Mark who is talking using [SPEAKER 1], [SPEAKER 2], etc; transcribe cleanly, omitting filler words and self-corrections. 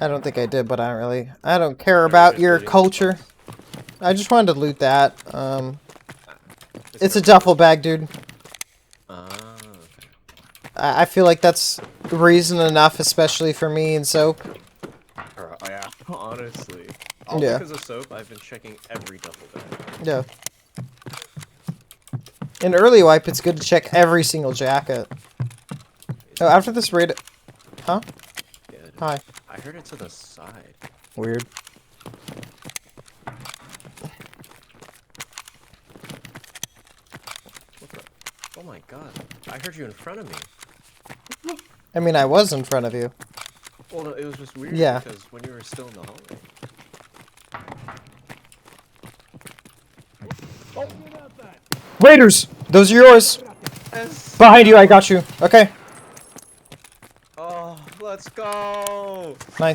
[SPEAKER 1] I don't think I did, but I don't care about your culture. I just wanted to loot that. It's a duffel bag, dude.
[SPEAKER 2] Okay.
[SPEAKER 1] I feel like that's reason enough, especially for me and soap.
[SPEAKER 2] Oh, yeah, honestly. All
[SPEAKER 1] Yeah.
[SPEAKER 2] because of soap, I've been checking every duffel bag.
[SPEAKER 1] Yeah. In early wipe, it's good to check every single jacket. Oh, after this raid... Huh?
[SPEAKER 2] Yeah,
[SPEAKER 1] Hi.
[SPEAKER 2] I heard it to the side.
[SPEAKER 1] Weird.
[SPEAKER 2] What the? Oh my god. I heard you in front of me.
[SPEAKER 1] I mean, I was in front of you.
[SPEAKER 2] Well, no, it was just weird
[SPEAKER 1] Yeah.
[SPEAKER 2] because when you were still in the hallway.
[SPEAKER 1] Raiders! Those are yours!
[SPEAKER 2] Yes.
[SPEAKER 1] Behind you, I got you. Okay.
[SPEAKER 2] Oh, let's go!
[SPEAKER 1] Nice.